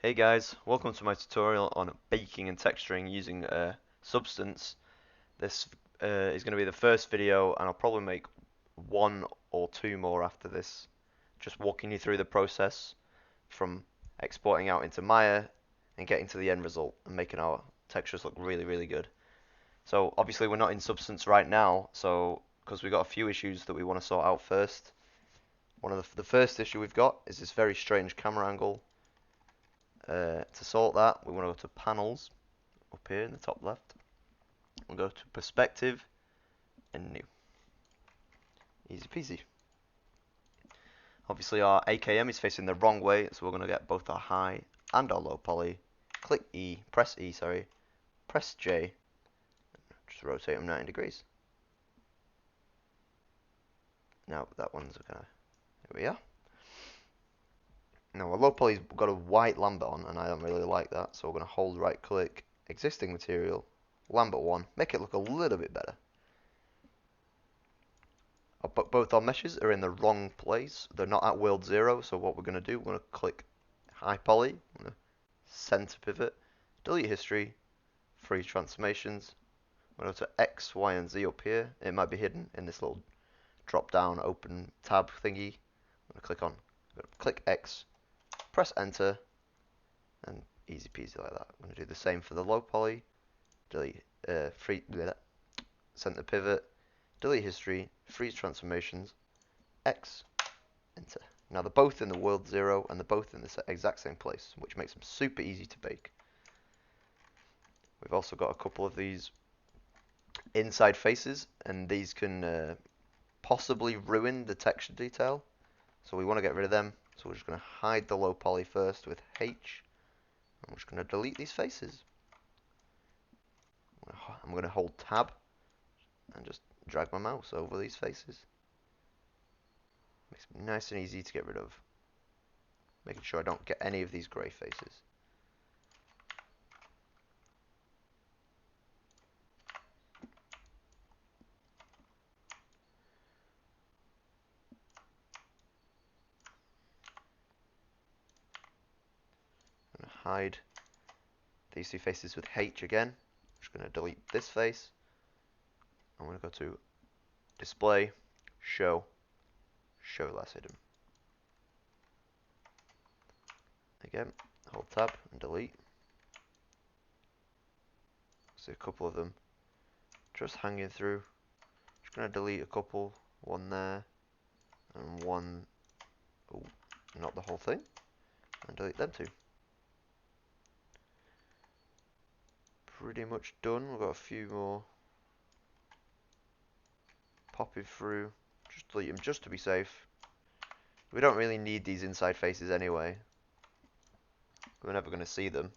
Hey guys, welcome to my tutorial on baking and texturing using Substance. This is going to be the first video and I'll probably make one or two more after this, just walking you through the process from exporting out into Maya and getting to the end result and making our textures look really good. So obviously we're not in Substance right now, so because we've got a few issues that we want to sort out first. One of the first issue we've got is this very strange camera angle. To sort that, we want to go to Panels, up here in the top left. We'll go to Perspective, and New. Easy peasy. Obviously our AKM is facing the wrong way, so we're going to get both our high and our low poly. Click E, press E, sorry, press J, just rotate them 90 degrees. Now that one's gonna, here we are. Now our low poly's got a white lambert on, and I don't really like that, so we're going to hold right click, existing material, lambert 1, make it look a little bit better. But both our meshes are in the wrong place. They're not at world 0, so what we're going to do, we're going to click high poly, I'm going to center pivot, delete history, freeze transformations. I'm going to go to X, Y, and Z up here. It might be hidden in this little drop down open tab thingy. I'm going to click X, press enter, and easy peasy like that. I'm going to do the same for the low poly, delete center pivot, delete history, freeze transformations, X, enter. Now they're both in the world 0 and they're both in the exact same place, which makes them super easy to bake. We've also got a couple of these inside faces, and these can possibly ruin the texture detail, so we want to get rid of them. So we're just going to hide the low poly first with H, and we're just going to delete these faces. I'm going to hold tab and just drag my mouse over these faces. Makes it nice and easy to get rid of, making sure I don't get any of these grey faces. I'm going to hide these two faces with H again. I'm just going to delete this face. I'm going to go to Display, Show Last Hidden. Again, hold tab and delete. See a couple of them just hanging through. Just going to delete a couple, one there, and one, oh, not the whole thing, and delete them too. Pretty much done. We've got a few more popping through. Just delete them just to be safe. We don't really need these inside faces anyway. We're never going to see them,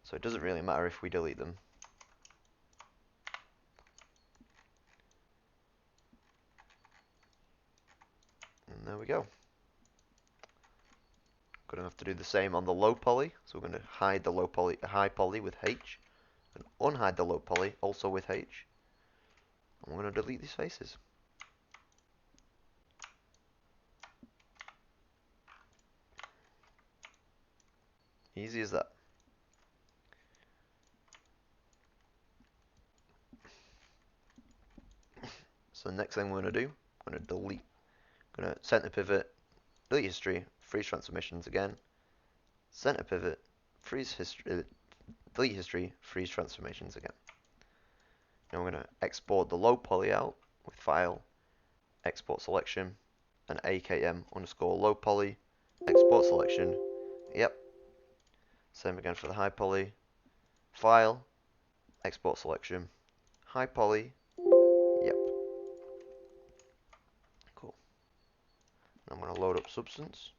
so it doesn't really matter if we delete them. And there we go. Going to have to do the same on the low poly, so we're going to hide the low poly, high poly with H, and unhide the low poly also with H. And we're going to delete these faces. Easy as that. So the next thing we're going to do, I'm going to delete, going to center pivot, delete history, freeze transformations again, center pivot, freeze history, delete history, freeze transformations again. Now we're going to export the low poly out with File, Export Selection, and AKM underscore low poly, export selection. Yep. Same again for the high poly. File, Export Selection, high poly. Yep. Cool. I'm going to load up Substance.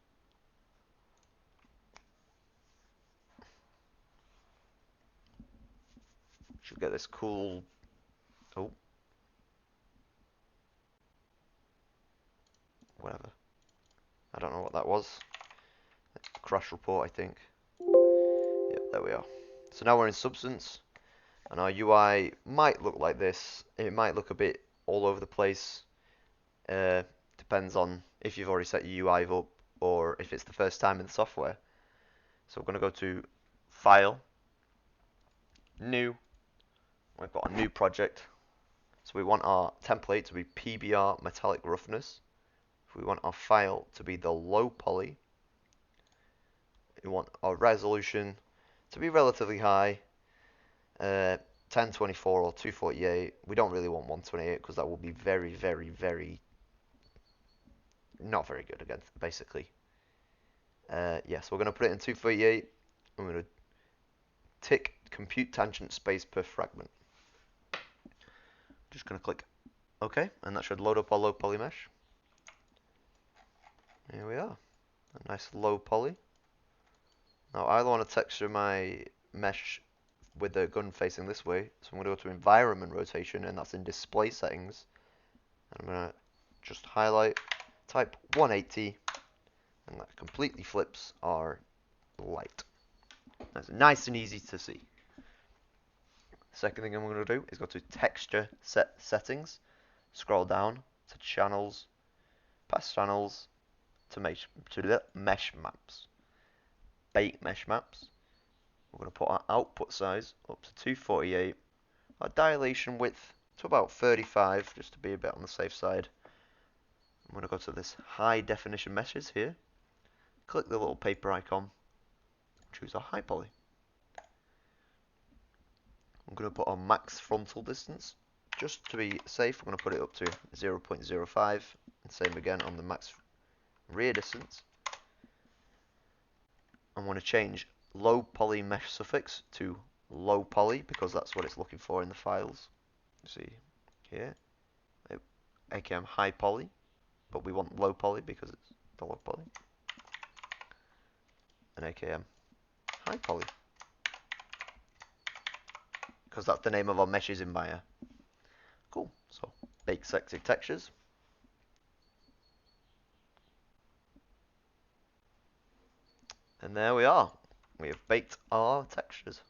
Should get this cool. Oh. Whatever. I don't know what that was. Crash report, I think. Yep, there we are. So now we're in Substance, and our UI might look like this. It might look a bit all over the place. Depends on if you've already set your UI up or if it's the first time in the software. So we're going to go to File, New. We've got a new project. So we want our template to be PBR metallic roughness. We want our file to be the low poly. We want our resolution to be relatively high, 1024 or 248. We don't really want 128 because that will be very, very, very not very good again, basically. Yes, we're going to put it in 248. I'm going to tick compute tangent space per fragment. Just going to click OK, and that should load up our low poly mesh. Here we are, a nice low poly. Now I want to texture my mesh with the gun facing this way, so I'm going to go to environment rotation, and that's in display settings. And I'm going to just highlight, type 180, and that completely flips our light. That's nice and easy to see. Second thing I'm going to do is go to texture settings, scroll down to channels, past channels to mesh maps, bait mesh maps. We're going to put our output size up to 248, our dilation width to about 35, just to be a bit on the safe side. I'm going to go to this high definition meshes here, click the little paper icon, choose our high poly. I'm going to put our max frontal distance. Just to be safe, we're going to put it up to 0.05, and same again on the max rear distance. I'm going to change low poly mesh suffix to low poly because that's what it's looking for in the files. See here, AKM high poly, but we want low poly because it's the low poly, and AKM high poly because that's the name of our meshes in Maya. Cool. So bake selected textures. And there we are. We have baked our textures.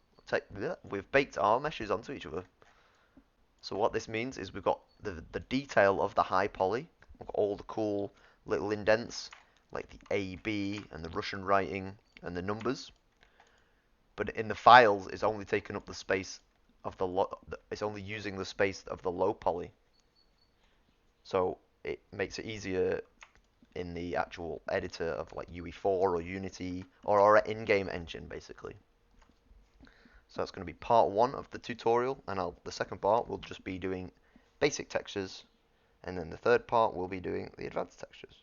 We've baked our meshes onto each other. So what this means is we've got the detail of the high poly. We've got all the cool little indents, like the A, B, and the Russian writing, and the numbers. But in the files, it's only taking up the space of it's only using the space of the low poly. So it makes it easier in the actual editor of like UE4 or Unity or our in-game engine, basically. So that's going to be part one of the tutorial, and the second part will just be doing basic textures, and then the third part will be doing the advanced textures.